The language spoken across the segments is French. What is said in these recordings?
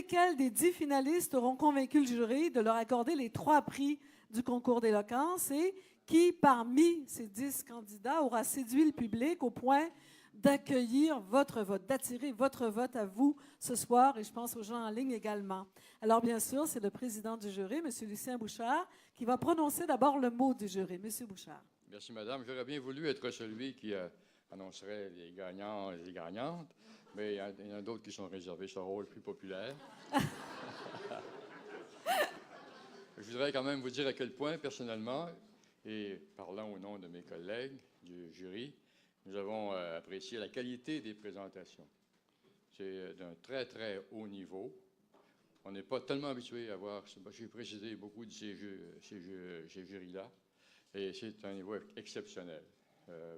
lesquels des 10 finalistes auront convaincu le jury de leur accorder les 3 prix du concours d'éloquence et qui, parmi ces 10 candidats, aura séduit le public au point d'accueillir votre vote, d'attirer votre vote à vous ce soir, et je pense aux gens en ligne également. Alors, bien sûr, c'est le président du jury, M. Lucien Bouchard, qui va prononcer d'abord le mot du jury. M. Bouchard. Merci, madame. J'aurais bien voulu être celui qui annoncerait les gagnants et les gagnantes, mais il y en a d'autres qui sont réservés ce rôle plus populaire. Je voudrais quand même vous dire à quel point, personnellement, et parlant au nom de mes collègues du jury, nous avons apprécié la qualité des présentations. C'est d'un très, très haut niveau. On n'est pas tellement habitué à voir... J'ai présidé beaucoup de ces jurys-là, et c'est un niveau exceptionnel,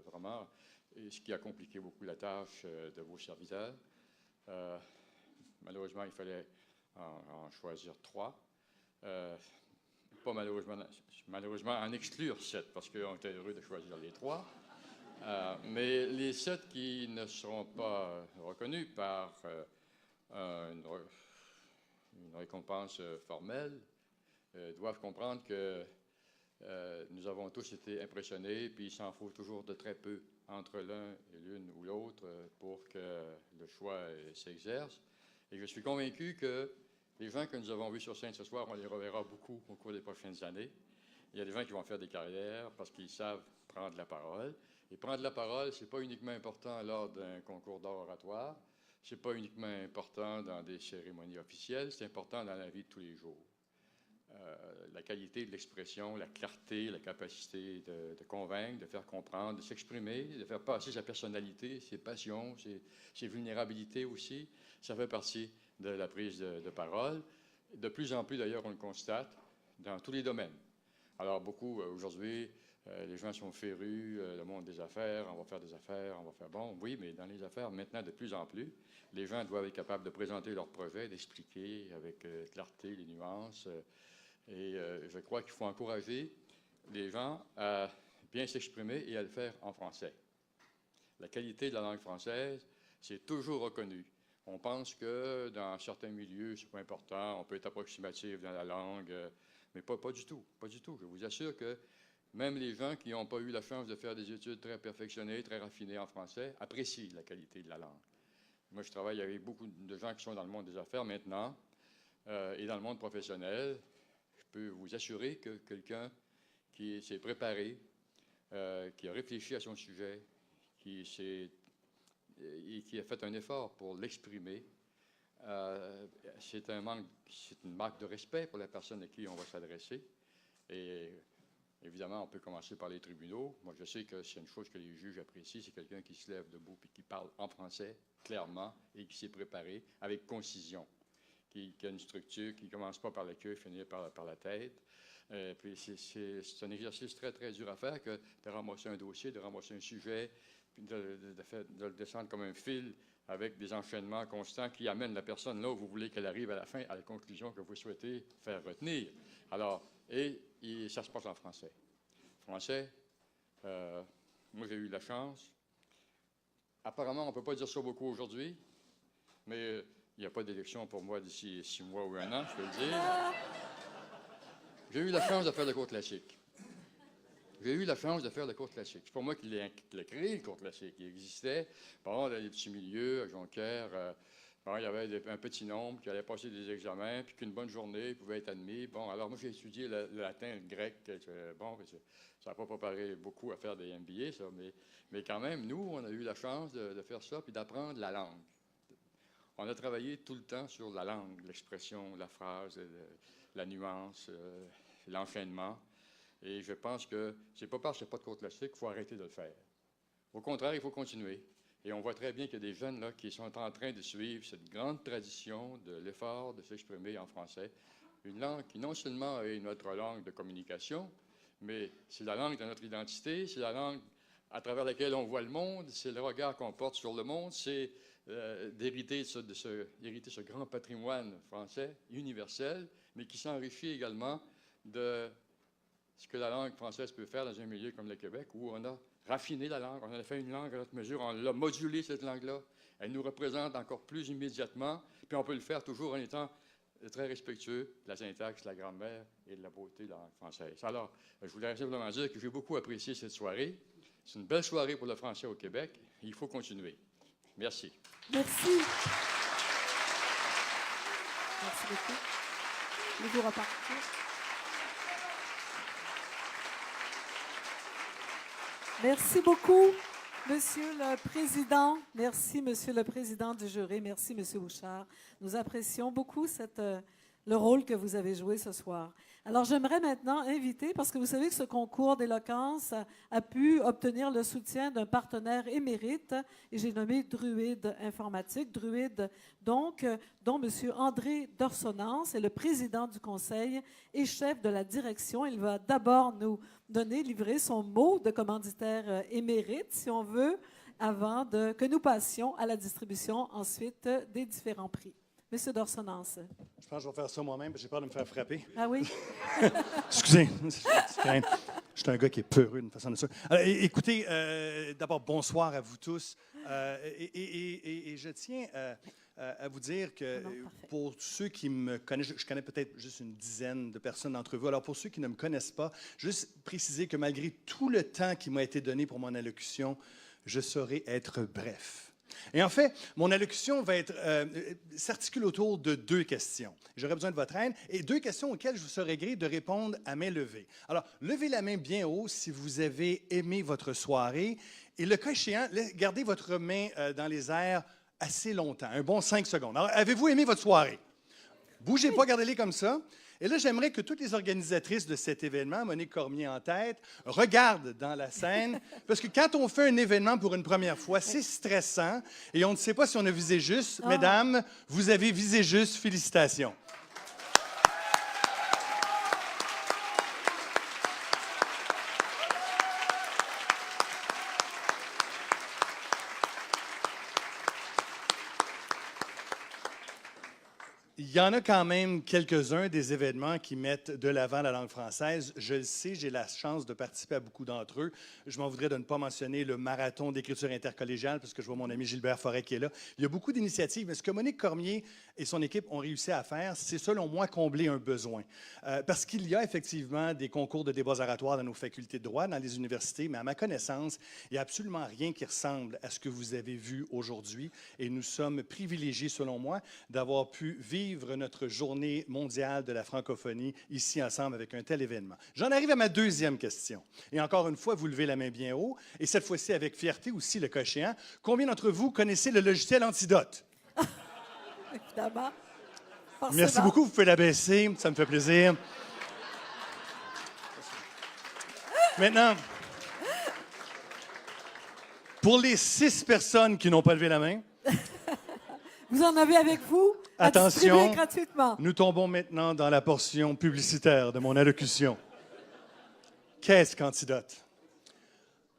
vraiment, et ce qui a compliqué beaucoup la tâche de vos serviteurs. Malheureusement, il fallait en choisir 3. Pas malheureusement en exclure 7, parce qu'on était heureux de choisir les 3. Mais les 7 qui ne seront pas reconnus par une récompense formelle doivent comprendre que nous avons tous été impressionnés, puis il s'en faut toujours de très peu entre l'un et l'une ou l'autre pour que le choix s'exerce. Et je suis convaincu que les gens que nous avons vus sur scène ce soir, on les reverra beaucoup au cours des prochaines années. Il y a des gens qui vont faire des carrières parce qu'ils savent prendre la parole. Et prendre la parole, ce n'est pas uniquement important lors d'un concours d'art oratoire, ce n'est pas uniquement important dans des cérémonies officielles, c'est important dans la vie de tous les jours. La qualité de l'expression, la clarté, la capacité de convaincre, de faire comprendre, de s'exprimer, de faire passer sa personnalité, ses passions, ses vulnérabilités aussi, ça fait partie de la prise de parole. De plus en plus, d'ailleurs, on le constate dans tous les domaines. Alors, beaucoup, aujourd'hui, les gens sont férus, le monde des affaires, on va faire des affaires, on va faire... Bon, oui, mais dans les affaires, maintenant, de plus en plus, les gens doivent être capables de présenter leurs projets, d'expliquer avec clarté les nuances. Et je crois qu'il faut encourager les gens à bien s'exprimer et à le faire en français. La qualité de la langue française, c'est toujours reconnu. On pense que dans certains milieux, c'est pas important, on peut être approximatif dans la langue, mais pas du tout, pas du tout. Je vous assure que même les gens qui n'ont pas eu la chance de faire des études très perfectionnées, très raffinées en français, apprécient la qualité de la langue. Moi, je travaille avec beaucoup de gens qui sont dans le monde des affaires maintenant et dans le monde professionnel. Je peux vous assurer que quelqu'un qui s'est préparé, qui a réfléchi à son sujet, et qui a fait un effort pour l'exprimer, c'est une marque de respect pour la personne à qui on va s'adresser. Et évidemment, on peut commencer par les tribunaux. Moi, je sais que c'est une chose que les juges apprécient, c'est quelqu'un qui se lève debout et qui parle en français clairement et qui s'est préparé avec concision, qui a une structure qui ne commence pas par la queue, finit par la tête. Puis c'est un exercice très, très dur à faire que de ramasser un dossier, de ramasser un sujet, puis de le descendre comme un fil avec des enchaînements constants qui amènent la personne là où vous voulez qu'elle arrive à la fin, à la conclusion que vous souhaitez faire retenir. Alors, et ça se passe en français. Français, moi j'ai eu la chance. Apparemment, on ne peut pas dire ça beaucoup aujourd'hui, mais il n'y a pas d'élection pour moi d'ici 6 mois ou 1 an, je peux le dire. J'ai eu la chance de faire le cours classique. J'ai eu la chance de faire le cours classique. C'est pas moi qui l'ai créé, le cours classique. Il existait, bon, dans les petits milieux, à Jonquière, bon, il y avait un petit nombre qui allait passer des examens, puis qu'une bonne journée, ils pouvaient être admis. Bon, alors moi, j'ai étudié le latin, le grec. Bon, ça n'a pas préparé beaucoup à faire des MBA, ça, mais quand même, nous, on a eu la chance de faire ça, puis d'apprendre la langue. On a travaillé tout le temps sur la langue, l'expression, la phrase, la nuance, l'enchaînement. Et je pense que c'est pas parce qu'il n'y a pas de cours classique qu'il faut arrêter de le faire. Au contraire, il faut continuer. Et on voit très bien qu'il y a des jeunes là, qui sont en train de suivre cette grande tradition de l'effort de s'exprimer en français. Une langue qui non seulement est notre langue de communication, mais c'est la langue de notre identité, c'est la langue à travers laquelle on voit le monde, c'est le regard qu'on porte sur le monde, c'est d'hériter ce grand patrimoine français universel, mais qui s'enrichit également de ce que la langue française peut faire dans un milieu comme le Québec, où on a raffiné la langue, on a fait une langue à notre mesure, on l'a modulée, cette langue-là. Elle nous représente encore plus immédiatement, puis on peut le faire toujours en étant très respectueux de la syntaxe, de la grammaire et de la beauté de la langue française. Alors, je voudrais simplement dire que j'ai beaucoup apprécié cette soirée. C'est une belle soirée pour le français au Québec. Il faut continuer. Merci. Merci. Merci beaucoup. Le jour à partir. Merci beaucoup, Monsieur le Président. Merci, Monsieur le Président du jury. Merci, Monsieur Bouchard. Nous apprécions beaucoup le rôle que vous avez joué ce soir. Alors, j'aimerais maintenant inviter, parce que vous savez que ce concours d'éloquence a pu obtenir le soutien d'un partenaire émérite, et j'ai nommé Druide Informatique. Druide, donc, dont M. André Dorsonance est le président du conseil et chef de la direction. Il va d'abord nous livrer son mot de commanditaire émérite, si on veut, avant que nous passions à la distribution ensuite des différents prix. Monsieur Dorsonance. Je pense que je vais faire ça moi-même, parce que j'ai peur de me faire frapper. Ah oui? Excusez, je suis un gars qui est peureux d'une façon de ça. Alors, écoutez, d'abord, bonsoir à vous tous. Et je tiens à vous dire que pour ceux qui me connaissent, je connais peut-être juste une dizaine de personnes d'entre vous. Alors, pour ceux qui ne me connaissent pas, juste préciser que malgré tout le temps qui m'a été donné pour mon allocution, je saurai être bref. Et en fait, mon allocution s'articule autour de 2 questions. J'aurai besoin de votre aide et 2 questions auxquelles je vous serai gré de répondre à main levée. Alors, levez la main bien haut si vous avez aimé votre soirée et le cas échéant, gardez votre main dans les airs assez longtemps, un bon 5 secondes. Alors, avez-vous aimé votre soirée? Bougez pas, gardez-les comme ça. Et là, j'aimerais que toutes les organisatrices de cet événement, Monique Cormier en tête, regardent dans la scène, parce que quand on fait un événement pour une première fois, c'est stressant et on ne sait pas si on a visé juste. Oh. Mesdames, vous avez visé juste. Félicitations. Il y en a quand même quelques-uns des événements qui mettent de l'avant la langue française. Je le sais, j'ai la chance de participer à beaucoup d'entre eux. Je m'en voudrais de ne pas mentionner le marathon d'écriture intercollégiale, parce que je vois mon ami Gilbert Forêt qui est là. Il y a beaucoup d'initiatives, mais ce que Monique Cormier et son équipe ont réussi à faire, c'est selon moi combler un besoin. Parce qu'il y a effectivement des concours de débats oratoires dans nos facultés de droit, dans les universités, mais à ma connaissance, il n'y a absolument rien qui ressemble à ce que vous avez vu aujourd'hui. Et nous sommes privilégiés, selon moi, d'avoir pu vivre notre journée mondiale de la francophonie ici ensemble avec un tel événement. J'en arrive à ma 2e question. Et encore une fois, vous levez la main bien haut, et cette fois-ci avec fierté aussi le cas échéant. Combien d'entre vous connaissez le logiciel Antidote? Évidemment. Merci beaucoup, vous pouvez l'abaisser, ça me fait plaisir. Maintenant, pour les 6 personnes qui n'ont pas levé la main, vous en avez avec vous? Attention, gratuitement. Nous tombons maintenant dans la portion publicitaire de mon allocution. Qu'est-ce qu'Antidote?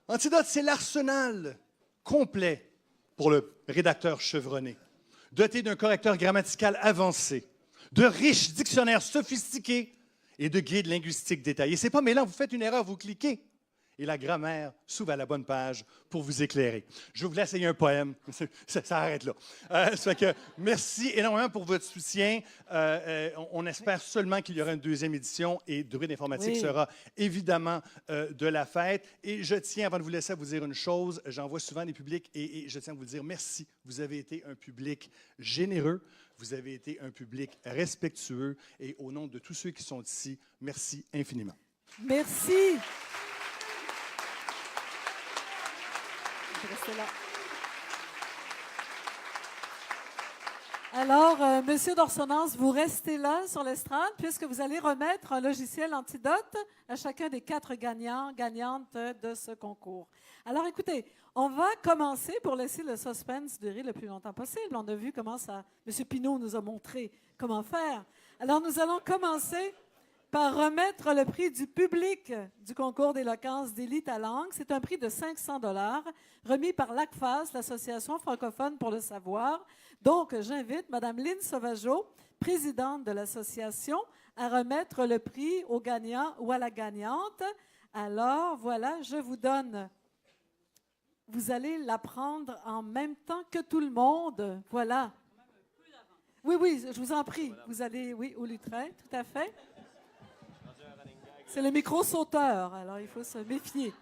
Antidote, c'est l'arsenal complet pour le rédacteur chevronné, doté d'un correcteur grammatical avancé, de riches dictionnaires sophistiqués et de guides linguistiques détaillés. C'est pas mêlant, vous faites une erreur, vous cliquez. Et la grammaire s'ouvre à la bonne page pour vous éclairer. Je vous laisse essayer un poème. Ça arrête là. Ça fait que merci énormément pour votre soutien. On espère seulement qu'il y aura une 2e édition et Druide Informatique sera évidemment de la fête. Et je tiens, avant de vous laisser, à vous dire une chose. J'en vois souvent des publics et je tiens à vous dire merci. Vous avez été un public généreux. Vous avez été un public respectueux. Et au nom de tous ceux qui sont ici, merci infiniment. Merci. Restez là. Alors, Monsieur Dorsonance, vous restez là sur l'estrade puisque vous allez remettre un logiciel Antidote à chacun des 4 gagnantes de ce concours. Alors, écoutez, on va commencer pour laisser le suspense durer le plus longtemps possible. On a vu comment ça... M. Pinault nous a montré comment faire. Alors, nous allons commencer par remettre le prix du public du concours d'éloquence d'Élite à langue. C'est un prix de 500 $ remis par l'ACFAS, l'Association francophone pour le savoir. Donc, j'invite Mme Lynne Sauvageau, présidente de l'association, à remettre le prix au gagnant ou à la gagnante. Alors, voilà, je vous donne. Vous allez la prendre en même temps que tout le monde. Voilà. Oui, oui, je vous en prie. Vous allez, oui, au lutrin, tout à fait. C'est le micro sauteur, alors il faut se méfier.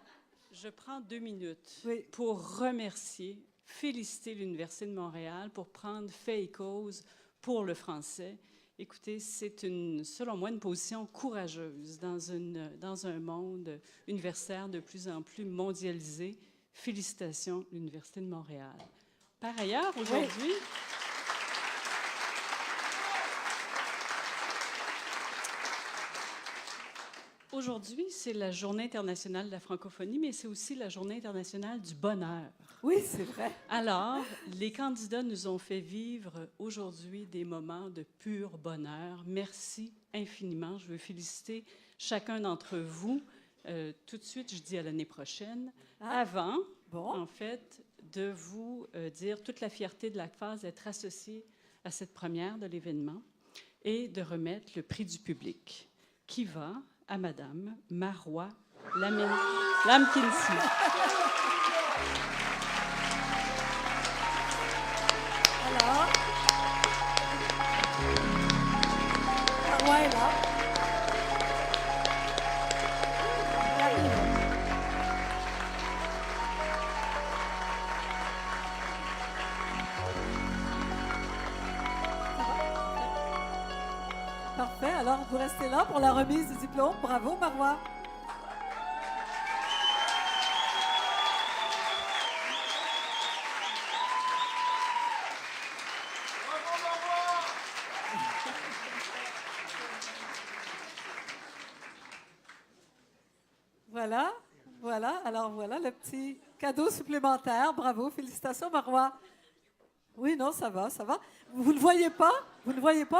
Je prends 2 minutes Oui. pour remercier, féliciter l'Université de Montréal pour prendre fait et cause pour le français. Écoutez, c'est selon moi, une position courageuse dans un monde universitaire de plus en plus mondialisé. Félicitations, l'Université de Montréal. Par ailleurs, aujourd'hui... Aujourd'hui, c'est la Journée internationale de la francophonie, mais c'est aussi la Journée internationale du bonheur. Oui, c'est vrai. Alors, les candidats nous ont fait vivre aujourd'hui des moments de pur bonheur. Merci infiniment. Je veux féliciter chacun d'entre vous. Tout de suite, je dis à l'année prochaine. Avant, en fait, de vous dire toute la fierté de la phase d'être associée à cette première de l'événement et de remettre le prix du public qui va à Madame Marois Lamkinsi. Alors, Marois est là. Elle arrive. Parfait. Alors, vous restez là pour la remise du diplôme. Bravo, Marois. Voilà, voilà. Alors, voilà le petit cadeau supplémentaire. Bravo, félicitations, Marois. Oui, non, ça va, ça va. Vous ne voyez pas,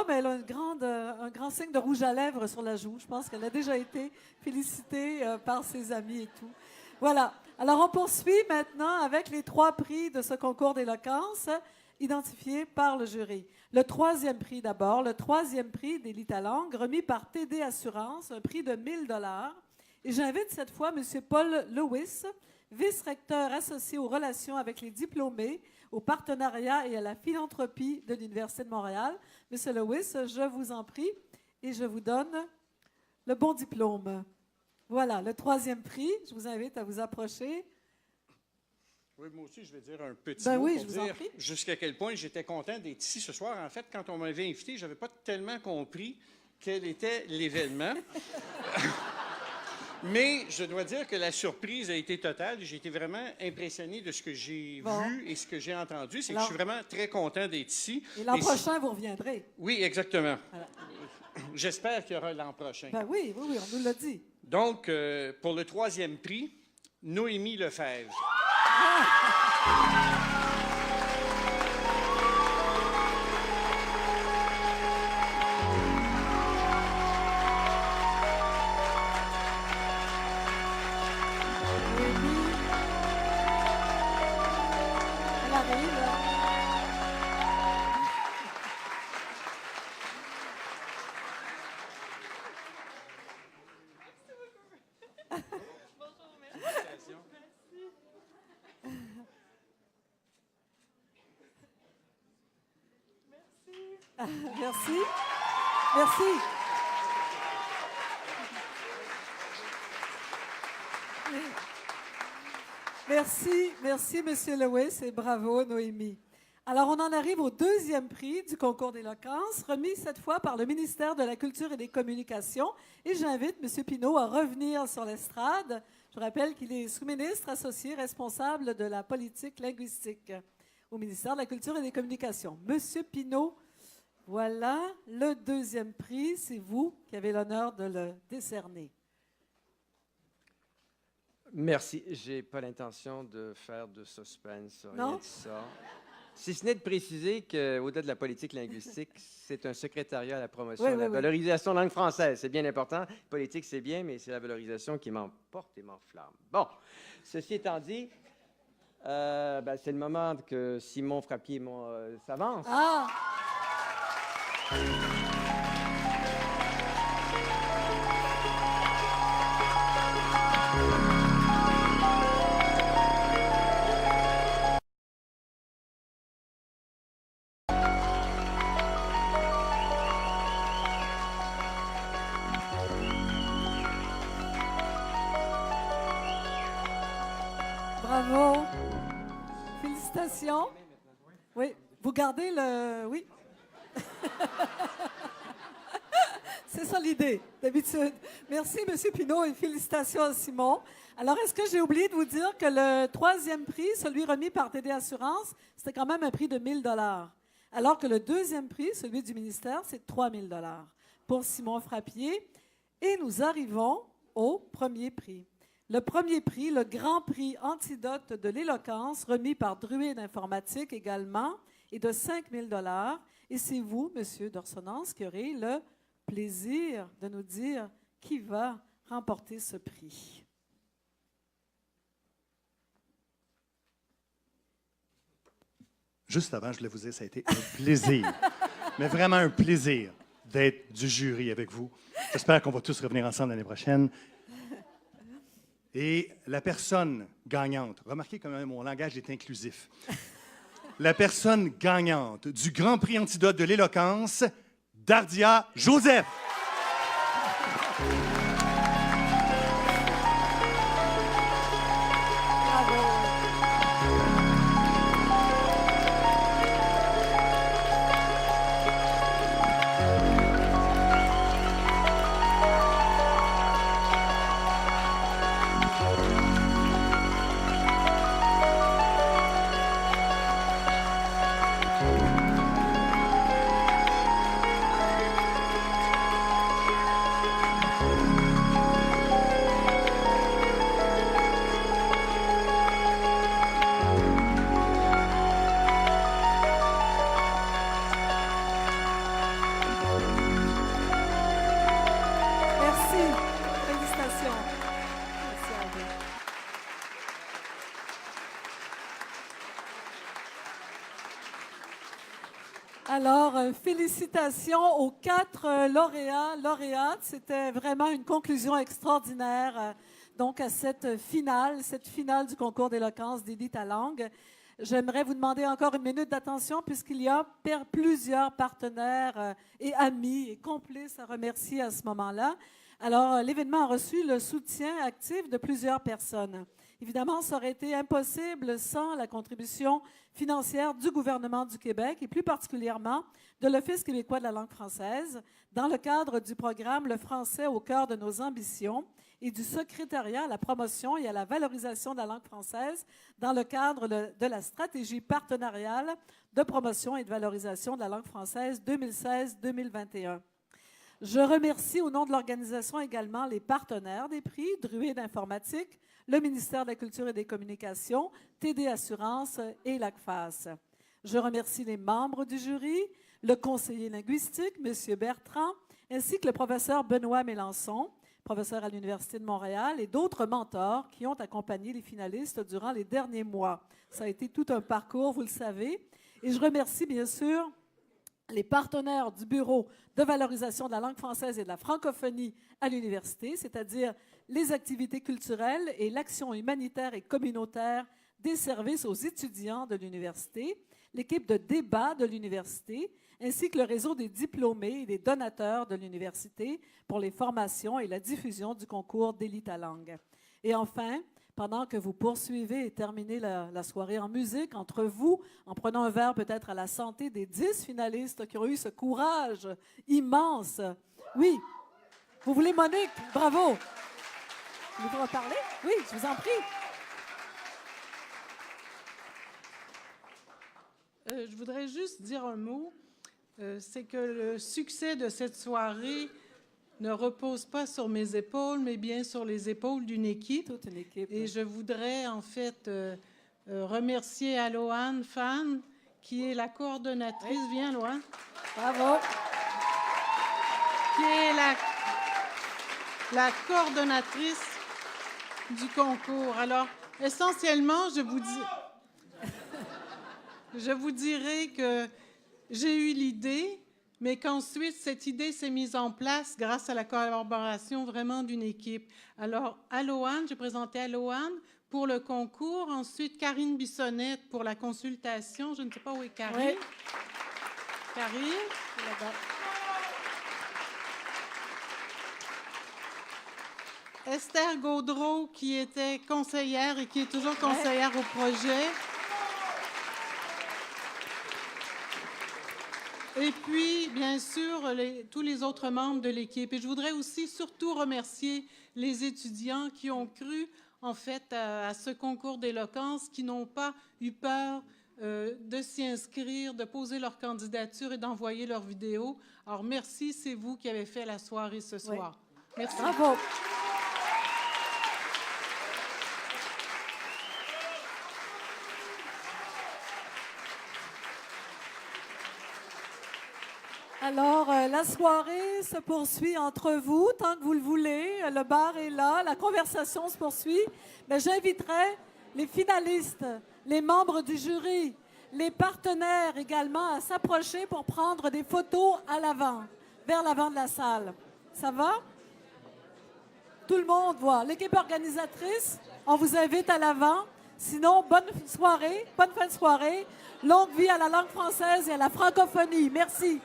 mais elle a un grand signe de rouge à lèvres sur la joue. Je pense qu'elle a déjà été félicitée par ses amis et tout. Voilà. Alors, on poursuit maintenant avec les 3 prix de ce concours d'éloquence identifiés par le jury. Le 3e prix d'abord, le 3e prix d'Élitalangue, remis par TD Assurance, un prix de 1 000 $. Et j'invite cette fois M. Paul Lewis, vice-recteur associé aux relations avec les diplômés, au partenariat et à la philanthropie de l'Université de Montréal. Monsieur Lewis, je vous en prie et je vous donne le bon diplôme. Voilà, le 3e prix. Je vous invite à vous approcher. Oui, moi aussi, je vais dire un petit Ben mot oui, pour je vous en dire prie. jusqu'à quel point j'étais content d'être ici ce soir. En fait, quand on m'avait invité, je n'avais pas tellement compris quel était l'événement. Mais je dois dire que la surprise a été totale. J'ai été vraiment impressionné de ce que j'ai vu et ce que j'ai entendu. C'est que je suis vraiment très content d'être ici. Et l'an prochain, vous reviendrez. Oui, exactement. Voilà. J'espère qu'il y aura l'an prochain. Ben oui, oui, oui, on nous l'a dit. Donc, pour le 3e prix, Noémie Lefebvre. Elle arrive. Merci. Merci. Merci, merci, Monsieur Lewis, et bravo, Noémie. Alors, on en arrive au 2e prix du concours d'éloquence, remis cette fois par le ministère de la Culture et des Communications. Et j'invite M. Pinault à revenir sur l'estrade. Je rappelle qu'il est sous-ministre associé responsable de la politique linguistique au ministère de la Culture et des Communications. Monsieur Pinault, voilà le 2e prix. C'est vous qui avez l'honneur de le décerner. Merci. Je n'ai pas l'intention de faire de suspense, rien Non? de ça. Si ce n'est de préciser qu'au-delà de la politique linguistique, c'est un secrétariat à la promotion de la valorisation de la langue française. C'est bien important. Politique, c'est bien, mais c'est la valorisation qui m'emporte et m'enflamme. Bon, ceci étant dit, c'est le moment que Simon Frappier s'avance. Ah! Bravo. Félicitations. Oui, vous gardez le... Oui. C'est ça l'idée, d'habitude. Merci, M. Pinault, et félicitations à Simon. Alors, est-ce que j'ai oublié de vous dire que le 3e prix, celui remis par TD Assurance, c'était quand même un prix de 1 000 $, alors que le 2e prix, celui du ministère, c'est 3 000 $ pour Simon Frappier. Et nous arrivons au 1er prix. Le 1er prix, le Grand Prix Antidote de l'éloquence, remis par Druide Informatique également, est de 5 000 $. Et c'est vous, M. Dorsonance, qui aurez le plaisir de nous dire qui va remporter ce prix. Juste avant, je voulais vous dire, ça a été un plaisir, mais vraiment un plaisir d'être du jury avec vous. J'espère qu'on va tous revenir ensemble l'année prochaine. Et la personne gagnante, remarquez comment mon langage est inclusif. La personne gagnante du Grand Prix Antidote de l'éloquence, Dardia Joseph. Alors, félicitations aux 4 lauréates. C'était vraiment une conclusion extraordinaire donc à cette finale du concours d'éloquence d'Édith Talang. J'aimerais vous demander encore une minute d'attention puisqu'il y a plusieurs partenaires et amis et complices à remercier à ce moment-là. Alors, l'événement a reçu le soutien actif de plusieurs personnes. Évidemment, ça aurait été impossible sans la contribution financière du gouvernement du Québec et plus particulièrement de l'Office québécois de la langue française dans le cadre du programme Le français au cœur de nos ambitions et du secrétariat à la promotion et à la valorisation de la langue française dans le cadre de la stratégie partenariale de promotion et de valorisation de la langue française 2016-2021. Je remercie au nom de l'organisation également les partenaires des prix, Druide Informatique, le ministère de la Culture et des Communications, TD Assurance et l'ACFAS. Je remercie les membres du jury, le conseiller linguistique, M. Bertrand, ainsi que le professeur Benoît Mélençon, professeur à l'Université de Montréal, et d'autres mentors qui ont accompagné les finalistes durant les derniers mois. Ça a été tout un parcours, vous le savez. Et je remercie bien sûr les partenaires du Bureau de valorisation de la langue française et de la francophonie à l'université, c'est-à-dire les activités culturelles et l'action humanitaire et communautaire des services aux étudiants de l'université, l'équipe de débat de l'université, ainsi que le réseau des diplômés et des donateurs de l'université pour les formations et la diffusion du concours d'Édith Talang. Et enfin, pendant que vous poursuivez et terminez la soirée en musique entre vous, en prenant un verre peut-être à la santé des 10 finalistes qui ont eu ce courage immense. Oui, vous voulez Monique? Bravo! Vous voulez reparler? Oui, je vous en prie. Je voudrais juste dire un mot. C'est que le succès de cette soirée ne repose pas sur mes épaules, mais bien sur les épaules d'une équipe. Toute une équipe. Et je voudrais en fait remercier Aloane Fan, qui est la coordonnatrice. Oui. Viens, Loane. Bravo. Qui est la coordonnatrice du concours. Alors, essentiellement, je vous dirais que j'ai eu l'idée, mais qu'ensuite, cette idée s'est mise en place grâce à la collaboration vraiment d'une équipe. Alors, Aloane, j'ai présenté Aloane pour le concours. Ensuite, Karine Bissonnette pour la consultation. Je ne sais pas où est Karine. Oui. Karine, là-bas. Esther Gaudreau, qui était conseillère et qui est toujours conseillère au projet. Et puis, bien sûr, tous les autres membres de l'équipe. Et je voudrais aussi surtout remercier les étudiants qui ont cru, en fait, à ce concours d'éloquence, qui n'ont pas eu peur de s'y inscrire, de poser leur candidature et d'envoyer leur vidéo. Alors, merci, c'est vous qui avez fait la soirée ce soir. Oui. Merci. Bravo. Alors, la soirée se poursuit entre vous, tant que vous le voulez. Le bar est là, la conversation se poursuit. Mais j'inviterai les finalistes, les membres du jury, les partenaires également à s'approcher pour prendre des photos à l'avant, vers l'avant de la salle. Ça va? Tout le monde voit. L'équipe organisatrice, on vous invite à l'avant. Sinon, bonne soirée, bonne fin de soirée. Longue vie à la langue française et à la francophonie. Merci.